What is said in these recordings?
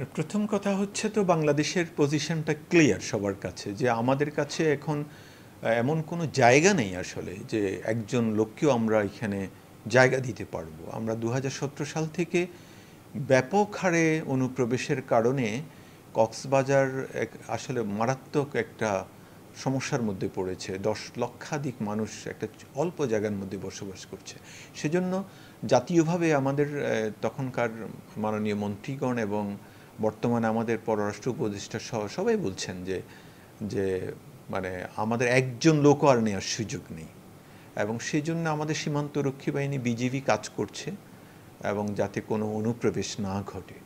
প্রথম কথা হচ্ছে তো বাংলাদেশের পজিশনটা ক্লিয়ার সবার কাছে যে আমাদের কাছে এখন এমন কোনো জায়গা নেই আসলে যে একজন লোককেও আমরা এখানে জায়গা দিতে পারবো। আমরা 2017 সাল থেকে ব্যাপক হারে অনুপ্রবেশের কারণে কক্সবাজার আসলে মারাত্মক একটা সমস্যার মধ্যে পড়েছে। 10 লক্ষাধিক মানুষ একটা অল্প জায়গার মধ্যে বসবাস করছে। সেজন্য জাতীয়ভাবে আমাদের তখনকার মাননীয় মন্ত্রীগণ এবং বর্তমানে আমাদের পররাষ্ট্র উপদেষ্টা সহ সবাই বলছেন যে যে মানে আমাদের একজন লোকও আর নেওয়ার সুযোগ নেই, এবং সেই জন্য আমাদের সীমান্তরক্ষী বাহিনী বিজিবি কাজ করছে এবং যাতে কোনো অনুপ্রবেশ না ঘটে।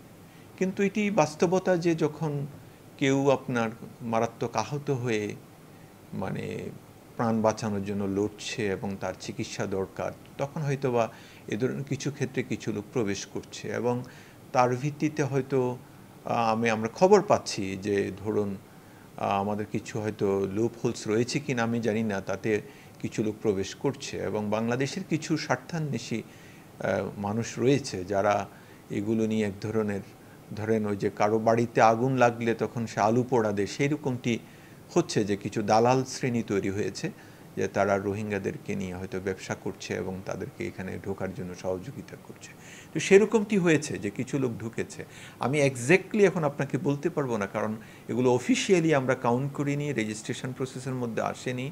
কিন্তু এটি বাস্তবতা যে যখন কেউ আপনার মারাত্মক আহত হয়ে মানে প্রাণ বাঁচানোর জন্য লড়ছে এবং তার চিকিৎসা দরকার, তখন হয়তোবা এ ধরনের কিছু ক্ষেত্রে কিছু লোক প্রবেশ করছে এবং তার ভিত্তিতে হয়তো আমরা খবর পাচ্ছি যে ধরুন আমাদের কিছু হয়তো লুপ হোলস রয়েছে কিনা আমি জানি না, তাতে কিছু লোক প্রবেশ করছে এবং বাংলাদেশের কিছু স্বার্থান্বেষী মানুষ রয়েছে যারা এগুলো নিয়ে এক ধরনের, ধরেন ওই যে কারো বাড়িতে আগুন লাগলে তখন সে আলু পোড়া দেয়, সেই রকমটি হচ্ছে যে কিছু দালাল শ্রেণী তৈরি হয়েছে যে তারা রোহিঙ্গাদেরকে নিয়ে হয়তো ব্যবসা করছে এবং তাদেরকে এখানে ঢোকার জন্য সহযোগিতা করছে। তো সেরকমটি হয়েছে যে কিছু লোক ঢুকেছে। আমি এক্স্যাক্টলি এখন আপনাকে বলতে পারবো না, কারণ এগুলো অফিসিয়ালি আমরা কাউন্ট করিনি, রেজিস্ট্রেশন প্রসেসের মধ্যে আসেনি।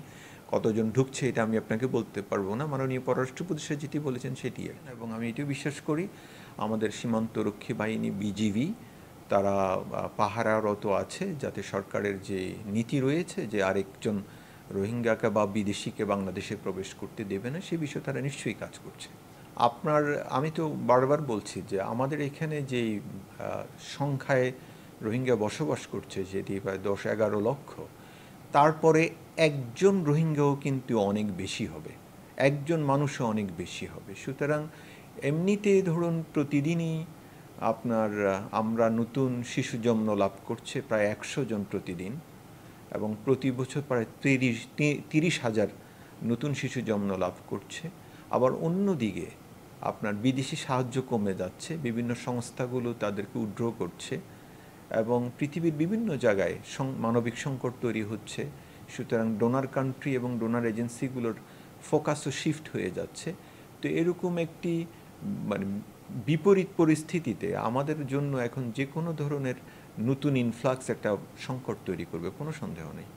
কতজন ঢুকছে এটা আমি আপনাকে বলতে পারবো না। মাননীয় পররাষ্ট্র উপদেষ্টা যেটি বলেছেন সেটি, এবং আমি এটিও বিশ্বাস করি আমাদের সীমান্তরক্ষী বাহিনী বিজিবি তারা পাহারারত আছে, যাতে সরকারের যে নীতি রয়েছে যে আরেকজন রোহিঙ্গাকে বা বিদেশিকে বাংলাদেশে প্রবেশ করতে দেবে না, সে বিষয়ে তারা নিশ্চয়ই কাজ করছে। আমি তো বারবার বলছি যে আমাদের এখানে যেই সংখ্যায় রোহিঙ্গা বসবাস করছে, যেটি প্রায় 10-11 লক্ষ, তারপরে একজন রোহিঙ্গাও কিন্তু অনেক বেশি হবে, একজন মানুষও অনেক বেশি হবে। সুতরাং এমনিতে ধরুন প্রতিদিনই আমরা নতুন শিশু জন্ম লাভ করছে প্রায় 100 জন প্রতিদিন, এবং প্রতি বছর প্রায় 30,000 নতুন শিশু জন্ম লাভ করছে। আবার অন্যদিকে আপনার বিদেশি সাহায্য কমে যাচ্ছে, বিভিন্ন সংস্থাগুলো তাদেরকে উইথড্র করছে এবং পৃথিবীর বিভিন্ন জায়গায় মানবিক সংকট তৈরি হচ্ছে। সুতরাং ডোনার কান্ট্রি এবং ডোনার এজেন্সিগুলোর ফোকাসও শিফট হয়ে যাচ্ছে। তো এরকম একটি মানে বিপরীত পরিস্থিতিতে আমাদের জন্য এখন যে কোনো ধরনের নতুন ইনফ্লাক্স একটা সংকট তৈরি করবে, কোনো সন্দেহ নেই।